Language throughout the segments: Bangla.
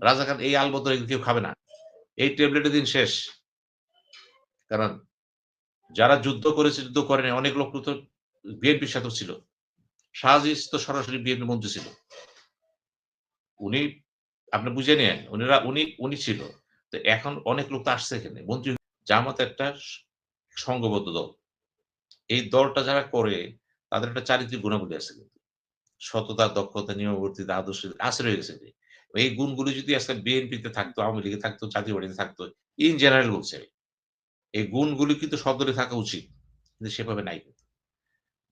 রাজাকার এই আলবদর এগুলো কেউ খাবে না। এই ট্যাবলেটের দিন শেষ। কারণ যারা যুদ্ধ করেছে, যুদ্ধ করেনি অনেক লোক তো বিএনপির সাথেও ছিল। শাহজিজ তো সরাসরি বিএনপি মন্ত্রী ছিল। উনি আপনি বুঝে নিয়েন, উনি ছিল। তো এখন অনেক লোক তো আসছে এখানে। মন্ত্রী জামাত একটা সংঘবদ্ধ দল। এই দলটা যারা করে তাদের একটা চারিত্রিক গুণাবলী আছে কিন্তু। সততা, দক্ষতা, নিয়মাবর্তিতা, আদর্শ আছে রয়ে গেছে। এই গুণগুলো যদি আজকে বিএনপিতে থাকতো, আওয়ামী লীগে থাকতো, জাতীয় পার্টিতে থাকতো, ইন জেনারেল বলছি আমি। এই গুণগুলি কিন্তু সব দলে থাকা উচিত। কিন্তু সেভাবে নাই কিন্তু।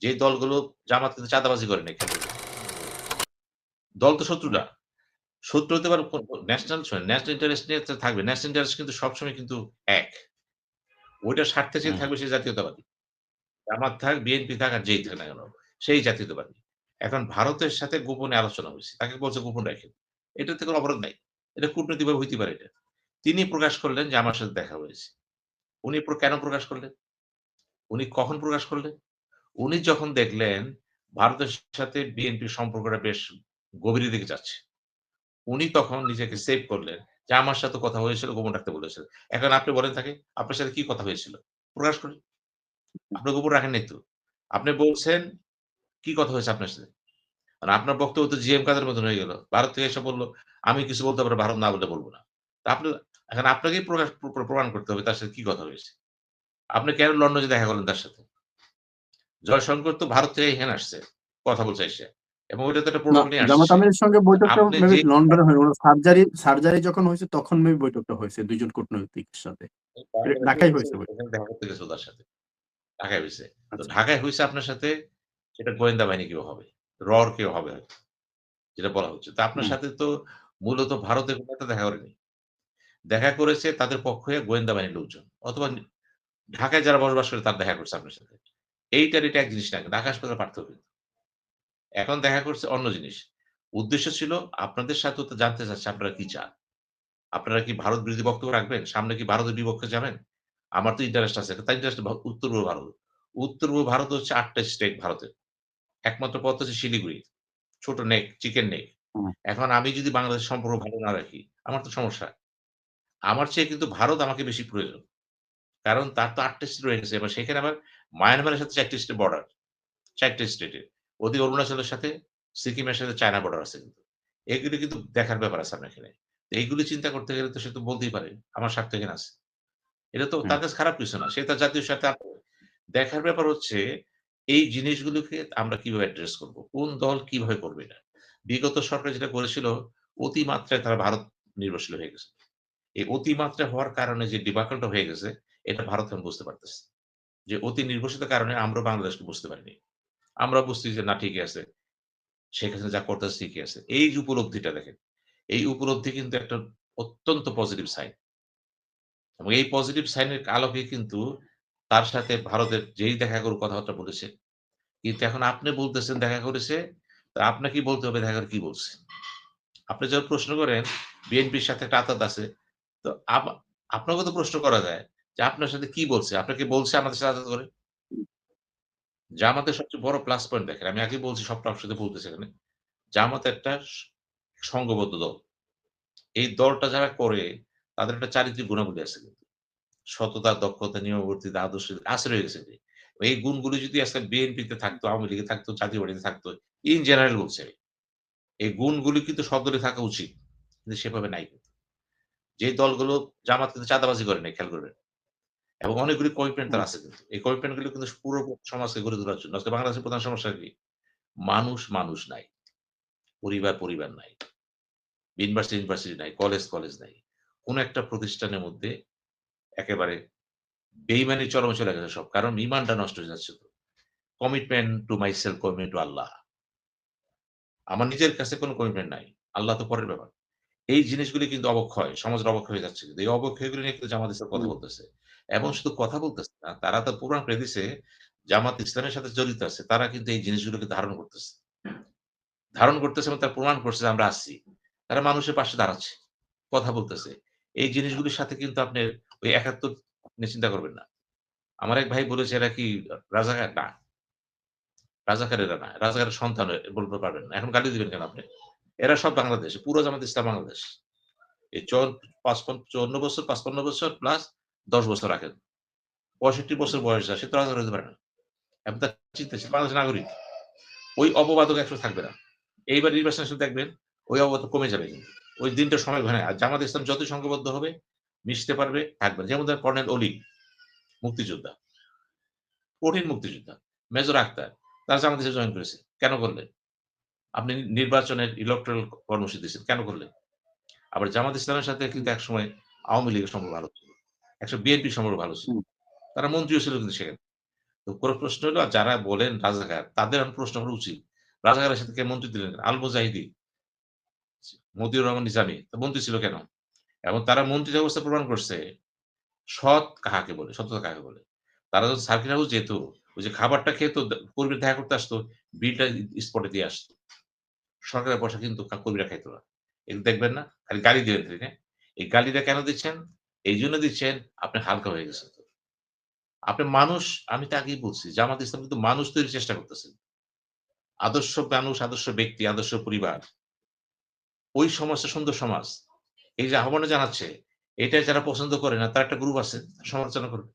যে দলগুলো জামাত কিন্তু চাঁদাবাজি করে নাই খেয়াল করবেন। দল তো শত্রু না। শত্রু হতে পারে ন্যাশনাল ইন্টারেস্ট নিয়ে তো থাকবে। ন্যাশনাল ইন্টারেস্ট কিন্তু সবসময় কিন্তু এক। ওইটার স্বার্থে যে থাকবে সে জাতীয়তাবাদী। জামাত থাক, বিএনপি থাক আর যেই থাক না কেন, সেই জাতীয়তাবাদী। এখন ভারতের সাথে গোপনে আলোচনা হইছে। তাকে বলছে গোপন রাখেন। এটাতে কোনো অপরাধ নাই। এটা কূটনৈতিকভাবে হইতে পারে এটা। তিনি প্রকাশ করলেন যে আমার সাথে দেখা হয়েছে। উনি কেন প্রকাশ করলেন? উনি কখন প্রকাশ করলেন? উনি যখন দেখলেন ভারতের সাথে বিএনপির সম্পর্কটা বেশ গভীরের দিকে যাচ্ছে। উনি তখন নিজেকে সেভ করলেন যে আমার সাথে কথা হয়েছিল, গোপন রাখতে বলেছিল। এখন আপনি বলেন তাকে, আপনার সাথে কি কথা হয়েছিল? প্রকাশ করেন। আপনি গোপন রাখেন নাই তো। আপনি বলছেন কি কথা হয়েছে আপনার সাথে? আর আপনার বক্তব্য তো জিএম কাদের মতন হয়ে গেল। ভারত থেকে এসে বলল, আমি কিছু বলতে পারবো, ভারত না বললে বলব না। তো এখন আপনাকেই প্রমাণ করতে হবে তার সাথে কি কথা হয়েছে। আপনি কেন লন্ডনে যেয়ে দেখা করলেন তার সাথে? জয়শঙ্কর তো ভারত থেকে এখানে আসছে। কথা বলছে আইসা। এবং ওইটা তো একটা না, প্রোটোকল নিয়ে আসছে জামাত সে। আমিরের সঙ্গে বৈঠকটা আপনি মেবি যে লন্ডনে হয়। ওনার সার্জারি যখন হয়েছে তখন মেবি বৈঠকটা হয়েছে ২ জন কূটনৈতিকের সাথে। ঢাকায় হয়েছে বৈঠক। এখানে দেখা করতে গেছে তার সাথে। ঢাকায় হইছে। তো আচ্ছা। ঢাকায় হইছে আপনার সাথে সেটা গোয়েন্দা বাহিনী কেউ হবে। কেউ হবে হয়তো। যেটা বলা হচ্ছে। তো আপনার হুম, সাথে তো মূলত ভারতের কোনো একটা দেখা করেনি। দেখা করেছে তাদের পক্ষে গোয়েন্দা বাহিনীর লোকজন। অথবা ঢাকায় যারা বসবাস করে তারা দেখা করছে আপনার সাথে। এইটার এটা এক জিনিস না। কিন্তু আকাশ পাতাল পার্থক্য কিন্তু। এখন দেখা করছে অন্য জিনিস। উদ্দেশ্য ছিল আপনাদের সাথেও তো জানতে চাচ্ছে আপনারা কি চান। আপনারা কি ভারত বিরোধী বক্তব্য রাখবেন? সামনে কি ভারতের বিপক্ষে যাবেন? আমার তো ইন্টারেস্ট আছে। তার ইন্টারেস্ট উত্তর-পূর্ব ভারত। উত্তর-পূর্ব ভারত হচ্ছে ৮ টা স্টেট ভারতের। একমাত্র পথ হচ্ছে শিলিগুড়ি। ছোট নেক, চিকেন নেক। হুম, এখন আমি যদি বাংলাদেশের সম্পর্ক ভালো না রাখি, আমার তো সমস্যা। আমার চেয়ে কিন্তু ভারত আমাকে বেশি প্রয়োজন। কারণ তার তো ৮ টা স্টেট রয়ে গেছে। এবার সেখানে আবার মায়ানমারের সাথে ৪ টি স্টেট বর্ডার। ৪ টা স্টেটের। ওদিকে অরুণাচলের সাথে সিকিমের সাথে চায়না বর্ডার আছে কিন্তু। এগুলো কিন্তু দেখার ব্যাপার আছে আপনার এখানে। তো এইগুলি চিন্তা করতে গেলে তো সে তো বলতেই পারে, আমার স্বার্থ এখানে আছে। এটা তো হুম, তার কাছে খারাপ কিছু না। সে তার জাতীয় স্বার্থে দেখার ব্যাপার হচ্ছে এই জিনিসগুলোকে আমরা কিভাবে অ্যাড্রেস করব? কোন দল কিভাবে করবে এটা? বিগত সরকার যেটা করেছিল অতিমাত্রায় তারা ভারত নির্ভরশীল হয়ে গেছে। এই অতিমাত্রা হওয়ার কারণে যে ডিবাকল টা হয়ে গেছে এটা ভারত এখন বুঝতে পারতেছে। যে অতি নির্ভরশীলতার কারণে আমরা বাংলাদেশকে বুঝতে পারিনি। আমরা বুঝছি যে না ঠিকই আছে। শেখ হাসিনা যা করতেছে ঠিকই আছে। এই যে উপলব্ধিটা দেখেন। এই উপলব্ধি কিন্তু একটা অত্যন্ত পজিটিভ সাইন। এবং এই পজিটিভ সাইন এর আলোকে কিন্তু তার সাথে ভারতের যেই দেখা করে কথাবার্তা বলেছে। কিন্তু এখন আপনি বলতেছেন দেখা করেছে, তো আপনাকেই বলতে হবে দেখা করে কি বলছে। আপনি যখন প্রশ্ন করেন বিএনপির সাথে একটা আঁতাত আছে। তো আপনাকেও তো প্রশ্ন করা যায় যে আপনার সাথে কি বলছে? আপনাকে বলছে আমাদের সাথে আঁতাত করে? হুম, জামাতের সবচেয়ে বড় প্লাস পয়েন্ট দেখেন। আমি আগেই বলছি সবটা একসাথে বলতেছি এখানে। জামাত একটা সংঘবদ্ধ দল। এই দলটা যারা করে তাদের একটা চারিত্রিক গুণাবলী আছে কিন্তু। সততা, দক্ষতা, নিয়মাবর্তিতা, আদর্শ আছে রয়ে গেছে। এই গুণগুলো যদি আজকে বিএনপিতে থাকতো, আওয়ামী লীগে থাকতো, জাতীয় পার্টিতে থাকতো, ইন জেনারেল বলছি আমি। এই গুণগুলি কিন্তু সব দলে থাকা উচিত। কিন্তু সেভাবে নাই কিন্তু। যে দলগুলো জামাত কিন্তু চাঁদাবাজি করে নাই খেয়াল করবেন। এবং অনেকগুলি কমিটমেন্ট হুম, তার আছে কিন্তু। এই কমিটমেন্ট গুলো কিন্তু পুরো সমাজকে গড়ে তোলার জন্য। আজকে বাংলাদেশের প্রধান সমস্যা কি? মানুষ নাই। পরিবার নাই। ইউনিভার্সিটি নাই। কলেজ নাই। কোন একটা প্রতিষ্ঠানের মধ্যে একেবারে বেইমানির চরমে চলে গেছে সব। কারণ ইমানটা নষ্ট হয়ে যাচ্ছে তো। Commitment to myself, commitment to Allah. আমার নিজের কাছে কোন কমিটমেন্ট নাই। আল্লাহ তো পরের ব্যাপার। এই জিনিসগুলি কিন্তু অবক্ষয়, সমাজের অবক্ষয় হয়ে যাচ্ছে কিন্তু। এই অবক্ষয়গুলো নিয়ে কিন্তু জামাত ইসলাম কথা হুম, বলতেছে। এবং শুধু কথা বলতেছে না, তারা তো প্রমাণ করে দিছে জামাত ইসলামের সাথে জড়িত আছে। তারা কিন্তু এই জিনিসগুলোকে ধারণ করতেছে এবং তারা প্রমাণ করছে যে আমরা আছি। তারা মানুষের পাশে দাঁড়াচ্ছে। কথা বলতেছে। এই জিনিসগুলির সাথে কিন্তু আপনার ওই ৭১ নিয়ে চিন্তা করবেন না। আমার এক ভাই বলেছে এরা কি রাজাকার? না। রাজাকার এরা না। রাজাকারের সন্তান বলতে পারবেন না। এখন গালি দিবেন কেন আপনি? এরা সব বাংলাদেশ। পুরো জামাত ইসলাম বাংলাদেশ। এই 54 বছর 55 বছর প্লাস 10 বছর রাখেন। 65 বছর বয়স যা সে তো রাজা হতে পারে না। এখন তার চিন্তা সে বাংলাদেশের নাগরিক। ওই অপবাদক একসময় থাকবে না। এইবার নির্বাচনে আসলে দেখবেন ওই অপবাদক কমে যাবে কিন্তু। ওই দিনটা সময় হয় না। আর জামাত ইসলাম যতই সংঘবদ্ধ হবে, মিশতে পারবে, থাকবে। যেমন ধরেন কর্নেল অলি, মুক্তিযোদ্ধা, কঠিন মুক্তিযোদ্ধা, মেজর আক্তার, তারা জামাত ইসলামে জয়েন করেছে। কেন করলেন? আপনি নির্বাচনের ইলেকট্রাল কর্মসূচি দিয়েছেন। কেন করলেন? আবার জামাত ইসলামের সাথে কিন্তু একসময় আওয়ামী লীগের সম্পর্ক ভালো ছিল। একসময় বিএনপির সম্পর্ক ভালো ছিল। হুম, তারা মন্ত্রীও ছিল কিন্তু সেখানে। তো কোন প্রশ্ন হলো যারা বলেন রাজাকার, তাদের এখন প্রশ্ন করা উচিত। রাজাকারের সাথে কে মন্ত্রী দিলেন? আল মুজাহিদি, মতিউর রহমান নিজামী তো মন্ত্রী ছিল কেন? এবং তারা মন্ত্রী অবস্থা প্রমাণ করছে সৎ কাহাকে বলে, সততা কাকে বলে। তারা যখন সার্কিট হাউস যেত, ওই যে খাবারটা খেত কর্মীরা দেখা করতে আসতো, বিলটা স্পটে দিয়ে আসতো। সরকারের পয়সা কিন্তু কর্মীরা খাইত না। এগুলো দেখবেন না? খালি গালি দিবেন খালি, হ্যাঁ? এই গালিটা কেন দিচ্ছেন? এইজন্য দিচ্ছেন আপনি হালকা হয়ে গেছেন তো। আপনি মানুষ আমি তো আগেই বলছি জামাত ইসলাম কিন্তু মানুষ তৈরির চেষ্টা করতেছেন। আদর্শ মানুষ, আদর্শ ব্যক্তি, আদর্শ পরিবার। ওই সমাজটা সুন্দর সমাজ। এই যে আহ্বান জানাচ্ছে, এটা যারা পছন্দ করে না তার একটা গ্রুপ আছে সমালোচনা করবে।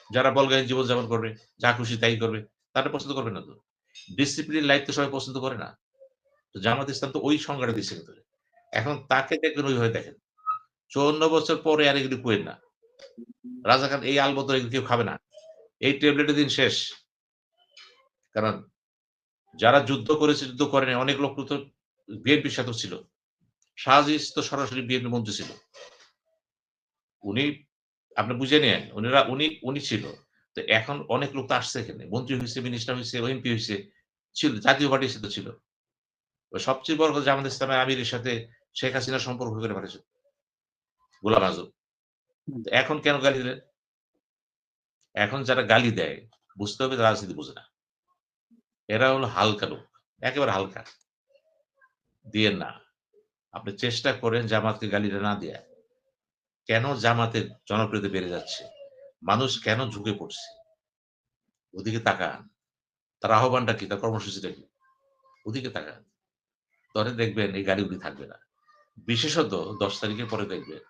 যারা বলগাহীন জীবনযাপন করবে, যা খুশি তাই করবে, তারা পছন্দ করবে না তো। ডিসিপ্লিন লাইফ তো সবাই পছন্দ করে না। তো জামাত ইসলাম তো ওই সংজ্ঞাটা দিচ্ছে ভিতরে। এখন তাকে দেখবেন ওইভাবে দেখেন। ৫৪ বছর পরে আর এগুলো কুয়েন না। রাজাকার এই আলবদর এগুলো কেউ খাবে না। এই ট্যাবলেটের দিন শেষ। কারণ যারা যুদ্ধ করেছে, যুদ্ধ করে নাই অনেক লোক তো বিএনপির সাথেও ছিল। শাহজিজ তো সরাসরি বিএনপি মন্ত্রী ছিল। উনি আপনি বুঝে নেন, উনি ছিল। তো এখন অনেক লোক তো আসছে এখানে। মন্ত্রী হইছে, মিনিস্টার হইছে, এমপি হইছে, ছিল। জাতীয় পার্টির সাথে ছিল। সবচেয়ে বড় কথা জামাত ইসলামের আমিরের সাথে শেখ হাসিনার সম্পর্ক করে পাঠিয়েছে গোলাম আজম। হুম, তো এখন কেন গালি দিলেন? এখন যারা গালি দেয় বুঝতে হবে রাজনীতি বোঝে না। এরা হলো হালকা লোক। একেবারে হালকা। দিয়েন না। আপনি চেষ্টা করেন জামাতকে গালিটা না দেয়া। কেন জামাতের জনপ্রিয়তা বেড়ে যাচ্ছে? মানুষ কেন ঝুঁকে পড়ছে? ওদিকে তাকান। তার আহ্বানটা কি? তার কর্মসূচিটা কি? ওদিকে তাকান। তবে দেখবেন এই গালিগুলি থাকবে না। বিশেষত ১০ তারিখের পরে দেখবেন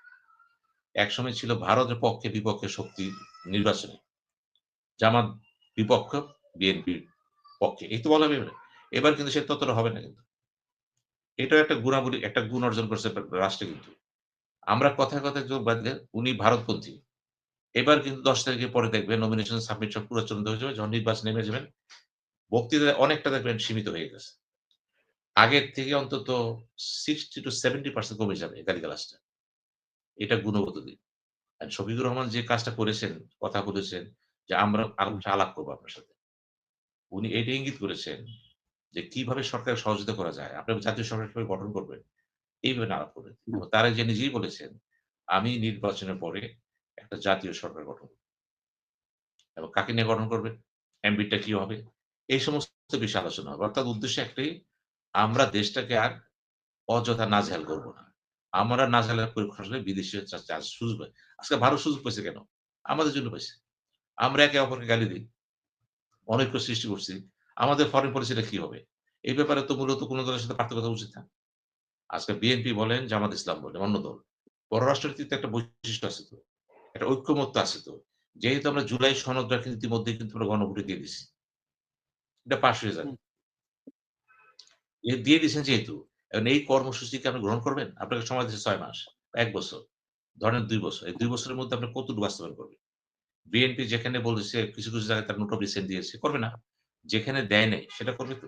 একসময় ছিল ভারতের পক্ষে বিপক্ষে শক্তি নির্বাচনে। জামাত বিপক্ষ, বিএনপির পক্ষে। এই তো বলা যাবে না। এবার কিন্তু সে ততটা হবে না কিন্তু। এটাও একটা গুণাবলী, একটা গুণ অর্জন করছে রাষ্ট্রে কিন্তু। আমরা কথায়, কথায় যোগ বাঁধলে উনি ভারতপন্থী। এবার কিন্তু ১০ তারিখের পরে দেখবেন নমিনেশন সাবমিট সব পুরো চূড়ান্ত হয়ে যাবে। যখন নির্বাচনে নেমে যাবেন, বক্তৃতায় অনেকটা দেখবেন সীমিত হয়ে গেছে। আগের থেকে অন্তত 60-70% কমে যাবে গালিগালাজটা। এটা গুণগত দিক। আর শফিকুর রহমান যে কাজটা করেছেন, কথা বলেছেন যে আমরা আরো হুম, আলাপ করব আপনার সাথে। উনি এটা ইঙ্গিত করেছেন যে কিভাবে সরকারের সহযোগিতা করা যায়। আপনার জাতীয় সরকার কিভাবে গঠন করবেন, এইভাবে আলাপ করবেন। হুম, এবং তার আগে নিজেই বলেছেন, আমি নির্বাচনের পরে একটা জাতীয় সরকার গঠন করব। এবং কাকে নিয়ে গঠন করবে, এমবিটা কি হবে, এই সমস্ত বিষয়ে আলোচনা হবে। অর্থাৎ উদ্দেশ্য একটাই, আমরা দেশটাকে আর অযথা নাজেহাল করব না। আমরা নাজেহাল করে আসলে বিদেশি সুযোগ পায়। আজকে ভারত সুযোগ পাইছে কেন? আমাদের জন্য পাইছে। আমরা একে অপরকে গালি দেই। অনৈক্য সৃষ্টি করছি। আমাদের ফরেন পলিসিটা কি হবে? এই ব্যাপারে তো মূলত কোন দলের সাথে পার্থক্য করা উচিত না। আজকে বিএনপি বলেন, জামাত ইসলাম বলেন, অন্য দল। পররাষ্ট্রনীতিতে একটা বৈশিষ্ট্য আছে তো। একটা ঐক্যমত্য আছে তো। যেহেতু আমরা জুলাই সনদটা কিন্তু ইতিমধ্যেই কিন্তু আমরা গণভোটে দিয়ে দিছি। এটা পাস হয়ে যাবে। হুম। দিয়ে দিয়েছেন যেহেতু, এখন এই কর্মসূচি কি আপনি গ্রহণ করবেন? আপনাকে সময় দিয়েছে ৬ মাস, ১ বছর, ধরেন ২ বছর। এই ২ বছরের মধ্যে আপনি কতটুকু বাস্তবায়ন করবেন? বিএনপি যেখানে বলেছে কিছু, কিছু জায়গায় তারা নোট অফ ডিসেন্ট দিয়েছে, করবে না। যেখানে দেয় নাই সেটা করবে তো।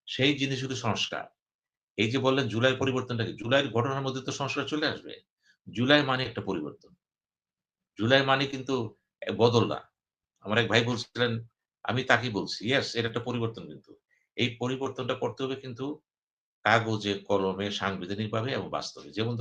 সেই জিনিসগুলো সংস্কার। এই যে বললেন জুলাইয়ের পরিবর্তনটা কি? জুলাইয়ের ঘটনার মধ্যে তো সংস্কার চলে আসবে। জুলাই মানে একটা পরিবর্তন। জুলাই মানে কিন্তু বদল না। আমার এক ভাই বলছিলেন, আমি তাকেই বলছি, ইয়েস এটা একটা পরিবর্তন কিন্তু। এই পরিবর্তনটা করতে হবে কিন্তু কাগজে কলমে সাংবিধানিকভাবে এবং বাস্তবে। যেমন